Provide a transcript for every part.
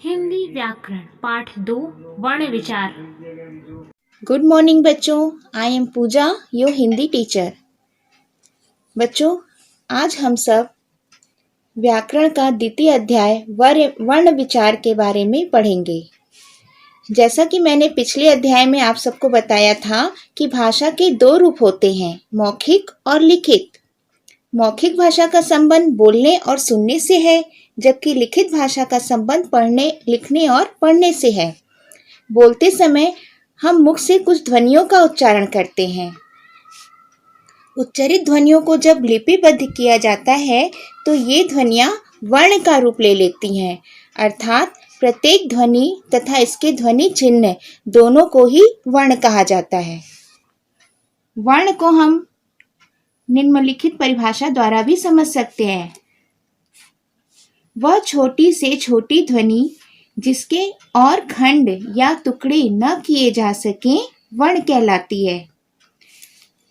हिंदी व्याकरण पाठ 2 वर्ण विचार। गुड मॉर्निंग बच्चों, I am Pooja, your Hindi teacher. बच्चों, आज हम सब व्याकरण का द्वितीय अध्याय वर्ण विचार के बारे में पढ़ेंगे। जैसा कि मैंने पिछले अध्याय में आप सबको बताया था कि भाषा के दो रूप होते हैं, मौखिक और लिखित। मौखिक भाषा का संबंध बोलने और सुनने से है, जबकि लिखित भाषा का संबंध पढ़ने, लिखने और पढ़ने से है। बोलते समय हम मुख से कुछ ध्वनियों का उच्चारण करते हैं। उच्चारित ध्वनियों को जब लिपिबद्ध किया जाता है तो ये ध्वनियाँ वर्ण का रूप ले लेती हैं, अर्थात प्रत्येक ध्वनि तथा इसके ध्वनि चिन्ह दोनों को ही वर्ण कहा जाता है। वर्ण को हम निम्नलिखित परिभाषा द्वारा भी समझ सकते हैं। वह छोटी से छोटी ध्वनि जिसके और खंड या टुकड़े न किए जा सकें वर्ण कहलाती है।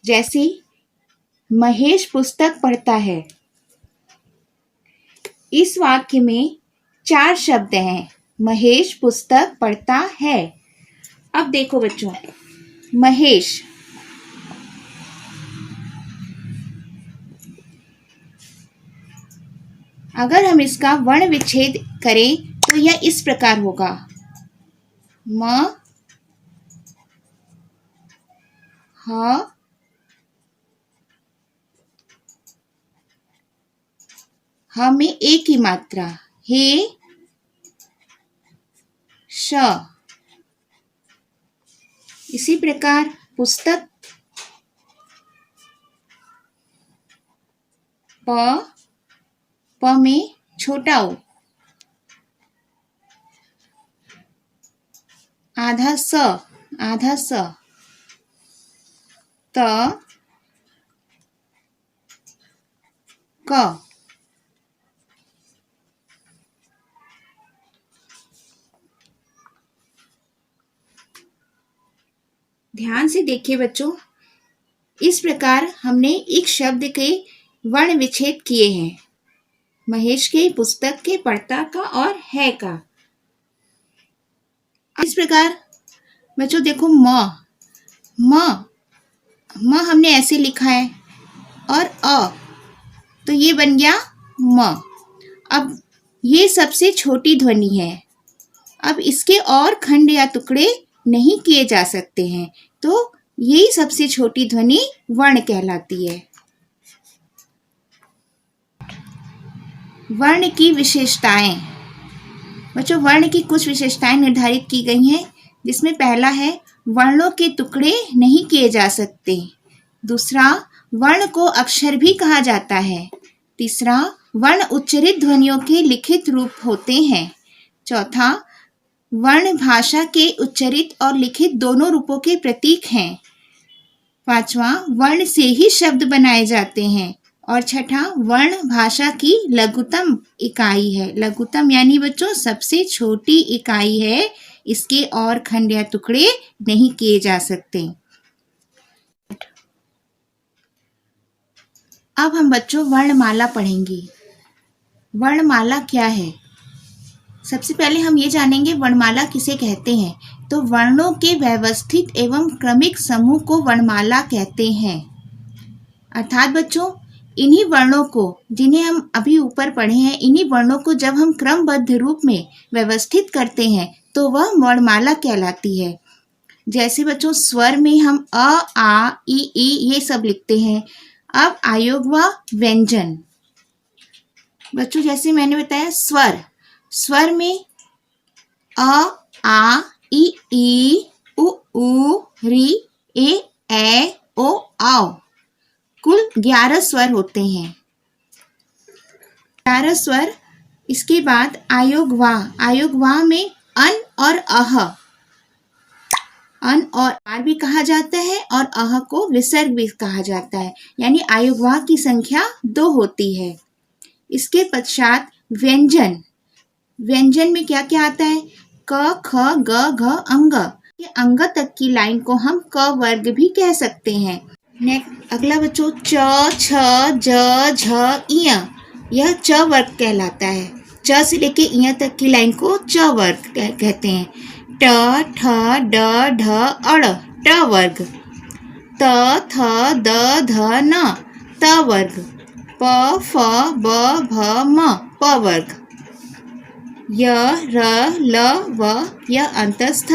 जैसे महेश पुस्तक पढ़ता है। इस वाक्य में 4 शब्द हैं। महेश पुस्तक पढ़ता है। अब देखो बच्चों, महेश अगर हम इसका वर्ण विच्छेद करें तो यह इस प्रकार होगा। म ह ह में एक ही मात्रा, हे श। इसी प्रकार पुस्तक प में छोटा उ, आधा स, त क। ध्यान से देखिए बच्चों, इस प्रकार हमने एक शब्द के वर्ण विच्छेद किए हैं। महेश के, पुस्तक के, पढ़ता का और है का। इस प्रकार बच्चों देखो, म हमने ऐसे लिखा है और तो ये बन गया म। अब ये सबसे छोटी ध्वनि है। अब इसके और खंड या टुकड़े नहीं किए जा सकते हैं, तो यही सबसे छोटी ध्वनि वर्ण कहलाती है। वर्ण की विशेषताएं। बच्चों, वर्ण की कुछ विशेषताएं निर्धारित की गई हैं, जिसमें पहला है वर्णों के टुकड़े नहीं किए जा सकते। दूसरा, वर्ण को अक्षर भी कहा जाता है। तीसरा, वर्ण उच्चारित ध्वनियों के लिखित रूप होते हैं। चौथा, वर्ण भाषा के उच्चारित और लिखित दोनों रूपों के प्रतीक हैं। पांचवा, वर्ण से ही शब्द बनाए जाते हैं। और छठा, वर्ण भाषा की लघुतम इकाई है। लघुतम यानी बच्चों सबसे छोटी इकाई है, इसके और खंड या टुकड़े नहीं किए जा सकते। अब हम बच्चों वर्णमाला पढ़ेंगे। वर्णमाला क्या है? सबसे पहले हम ये जानेंगे वर्णमाला किसे कहते हैं। तो वर्णों के व्यवस्थित एवं क्रमिक समूह को वर्णमाला कहते हैं। अर्थात बच्चों, इन्हीं वर्णों को, जिन्हें हम अभी ऊपर पढ़े हैं, इन्हीं वर्णों को जब हम क्रमबद्ध रूप में व्यवस्थित करते हैं तो वह वर्णमाला कहलाती है। जैसे बच्चों, स्वर में हम अ, आ, ई ये सब लिखते हैं। अब आयोग व व्यंजन। बच्चों, जैसे मैंने बताया स्वर में अ, आ, ई, उ, री, ए, ओ, औ। कुल 11 स्वर होते हैं। 11 स्वर। इसके बाद आयोग वा में अन और अह, अन और आर भी कहा जाता है और अह को विसर्ग भी कहा जाता है, यानी आयोग वा की संख्या 2 होती है। इसके पश्चात व्यंजन में क्या क्या आता है? क, ख, ग, घ, अंग। ये अंग तक की लाइन को हम क वर्ग भी कह सकते हैं। नेक्स्ट अगला बच्चों, च, छ, ज, झ, इय। यह च वर्ग कहलाता है। च से लेके इ तक की लाइन को च वर्ग कहते हैं। ट ठ ड ढ अड़ ट वर्ग। त थ द ध न त वर्ग। प फ ब भ म प वर्ग। य र ल व य अंतस्थ।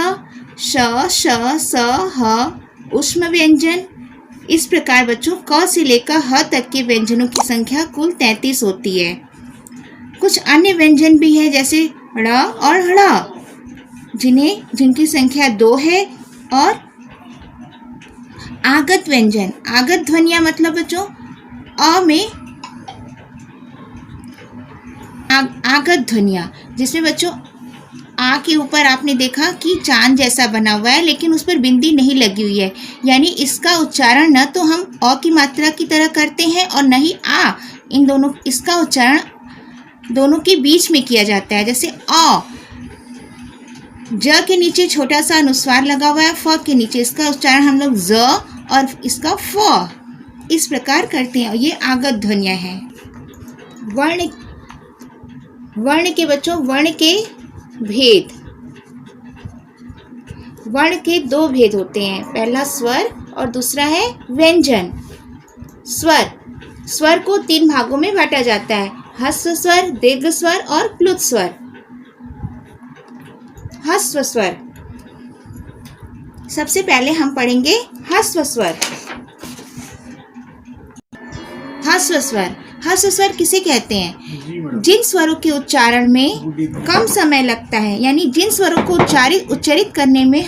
श श स ह ऊष्म व्यंजन। इस प्रकार बच्चों क से लेकर ह तक के व्यंजनों की संख्या कुल 33 होती है। कुछ अन्य व्यंजन भी है जैसे ड़ और ढ़ जिनकी संख्या 2 है। और आगत व्यंजन, आगत ध्वनियां मतलब बच्चों अ में आगत ध्वनियां, जिसमें बच्चों आ के ऊपर आपने देखा कि चांद जैसा बना हुआ है लेकिन उस पर बिंदी नहीं लगी हुई है, यानी इसका उच्चारण न तो हम अ की मात्रा की तरह करते हैं और न ही आ। इन दोनों, इसका उच्चारण दोनों के बीच में किया जाता है। जैसे अ, ज के नीचे छोटा सा अनुस्वार लगा हुआ है, फ के नीचे, इसका उच्चारण हम लोग ज और इसका फ इस प्रकार करते हैं। ये आगत ध्वनियां हैं। वर्ण के बच्चों, वर्ण के भेद, वर्ण के 2 भेद होते हैं। पहला स्वर और दूसरा है व्यंजन। स्वर को 3 भागों में बांटा जाता है, ह्रस्व स्वर, दीर्घ स्वर और प्लुत स्वर। ह्रस्व स्वर, सबसे पहले हम पढ़ेंगे ह्रस्व स्वर। ह्रस्व स्वर, ह्रस्व स्वर किसे कहते हैं? जिन स्वरों के उच्चारण में कम समय लगता है, यानी जिन स्वरों को उच्चारित करने में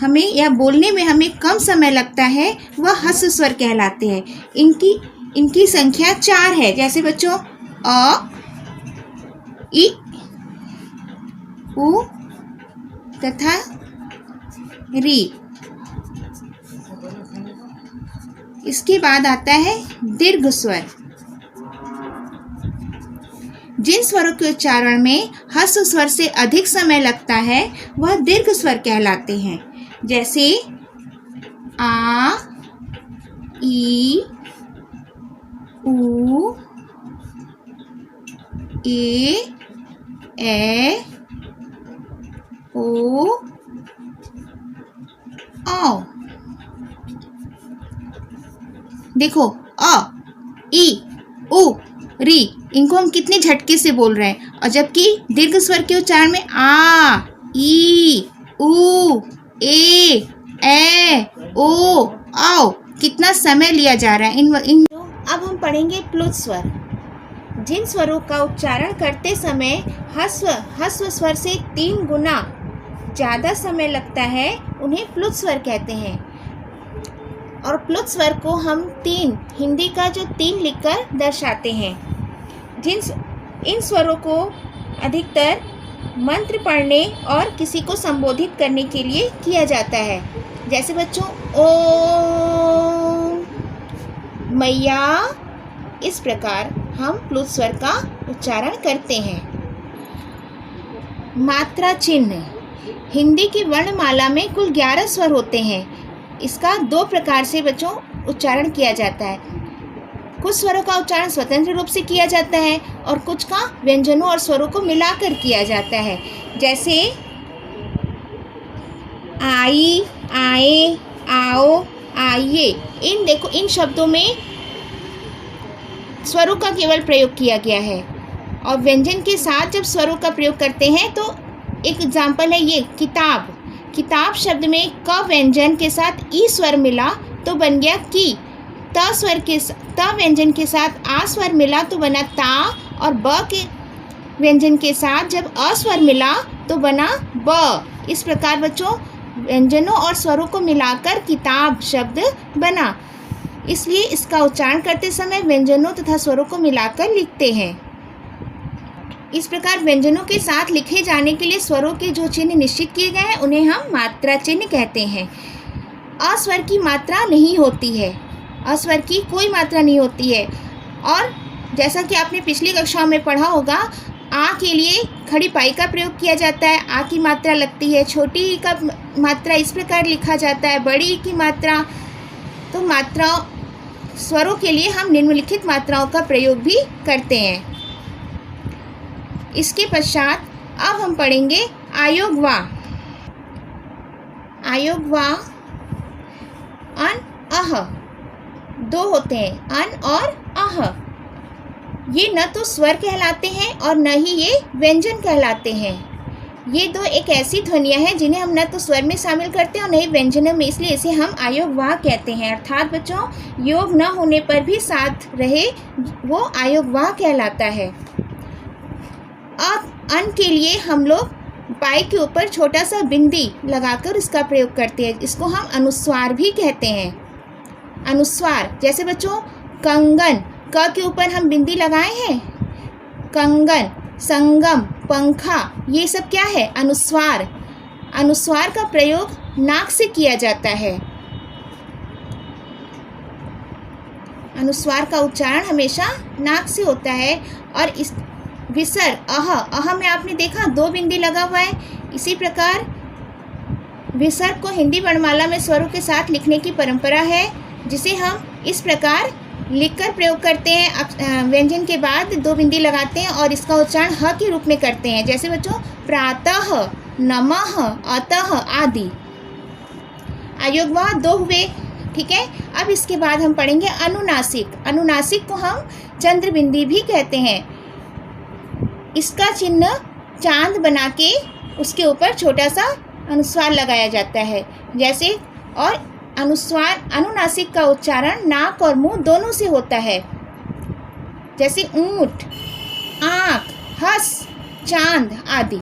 हमें या बोलने में हमें कम समय लगता है, वह ह्रस्व स्वर कहलाते हैं। इनकी संख्या 4 है। जैसे बच्चों अ, इ, उ तथा री। इसके बाद आता है दीर्घ स्वर। जिन स्वरों के उच्चारण में ह्रस्व स्वर से अधिक समय लगता है वह दीर्घ स्वर कहलाते हैं। जैसे आ, ई, उ, ए, ओ, औ। देखो अ, ई, उ, री, इनको हम कितने झटके से बोल रहे हैं, और जबकि दीर्घ स्वर के उच्चारण में आ, ई, उ, ए, ओ, औ कितना समय लिया जा रहा है। अब हम पढ़ेंगे प्लुत स्वर। जिन स्वरों का उच्चारण करते समय ह्रस्व स्वर से 3 गुना ज़्यादा समय लगता है, उन्हें प्लुत स्वर कहते हैं। और प्लुत स्वर को हम 3, हिंदी का जो 3 लिखकर दर्शाते हैं। इन स्वरों को अधिकतर मंत्र पढ़ने और किसी को संबोधित करने के लिए किया जाता है। जैसे बच्चों ओम, मैया। इस प्रकार हम प्लुत स्वर का उच्चारण करते हैं। मात्रा चिन्ह। हिंदी की वर्णमाला में कुल 11 स्वर होते हैं। इसका 2 प्रकार से बच्चों उच्चारण किया जाता है। कुछ स्वरों का उच्चारण स्वतंत्र रूप से किया जाता है और कुछ का व्यंजनों और स्वरों को मिलाकर किया जाता है। जैसे आई, आए, आओ, आइए। इन शब्दों में स्वरों का केवल प्रयोग किया गया है। और व्यंजन के साथ जब स्वरों का प्रयोग करते हैं तो एक एग्जाम्पल है ये किताब। किताब शब्द में क व्यंजन के साथ ई स्वर मिला तो बन गया की। त व्यंजन के साथ आ स्वर मिला तो बना ता, और ब के व्यंजन के साथ जब अ स्वर मिला तो बना ब। इस प्रकार बच्चों व्यंजनों और स्वरों को मिलाकर किताब शब्द बना। इसलिए इसका उच्चारण करते समय व्यंजनों तथा स्वरों को मिलाकर लिखते हैं। इस प्रकार व्यंजनों के साथ लिखे जाने के लिए स्वरों के जो चिन्ह निश्चित किए गए हैं उन्हें हम मात्रा चिन्ह कहते हैं। अस्वर की मात्रा नहीं होती है, अस्वर की कोई मात्रा नहीं होती है। और जैसा कि आपने पिछली कक्षाओं में पढ़ा होगा, आ के लिए खड़ी पाई का प्रयोग किया जाता है, आ की मात्रा लगती है। छोटी ई का मात्रा इस प्रकार लिखा जाता है, बड़ी ई की मात्रा। तो मात्रा स्वरों के लिए हम निम्नलिखित मात्राओं का प्रयोग भी करते हैं। इसके पश्चात अब हम पढ़ेंगे आयोग वा। आयोग वा अन अह, दो होते हैं, अन और अह। ये न तो स्वर कहलाते हैं और न ही ये व्यंजन कहलाते हैं। ये दो एक ऐसी ध्वनियाँ हैं जिन्हें हम न तो स्वर में शामिल करते हैं और न ही व्यंजनों में, इसलिए इसे हम आयोग वाह कहते हैं। अर्थात बच्चों, योग न होने पर भी साथ रहे वो आयोग वाह कहलाता है। अब अन के लिए हम लोग पाई के ऊपर छोटा सा बिंदी लगाकर इसका प्रयोग करते हैं। इसको हम अनुस्वार भी कहते हैं। अनुस्वार जैसे बच्चों कंगन, क के ऊपर हम बिंदी लगाए हैं। कंगन, संगम, पंखा, ये सब क्या है? अनुस्वार। अनुस्वार का प्रयोग नाक से किया जाता है। अनुस्वार का उच्चारण हमेशा नाक से होता है। और इस विसर्ग अह में आपने देखा दो बिंदी लगा हुआ है। इसी प्रकार विसर्ग को हिंदी वर्णमाला में स्वरों के साथ लिखने की परंपरा है, जिसे हम इस प्रकार लिखकर प्रयोग करते हैं। व्यंजन के बाद दो बिंदी लगाते हैं और इसका उच्चारण ह के रूप में करते हैं। जैसे बच्चों प्रातः, नमः, अतः आदि। आयोग वाह दो हुए, ठीक है। अब इसके बाद हम पढ़ेंगे अनुनासिक। अनुनासिक को हम चंद्र बिंदी भी कहते हैं। इसका चिन्ह चांद बना के उसके ऊपर छोटा सा अनुस्वार लगाया जाता है। जैसे और अनुस्वार अनुनासिक का उच्चारण नाक और मुंह दोनों से होता है। जैसे ऊंट, आँख, हंस, चांद आदि।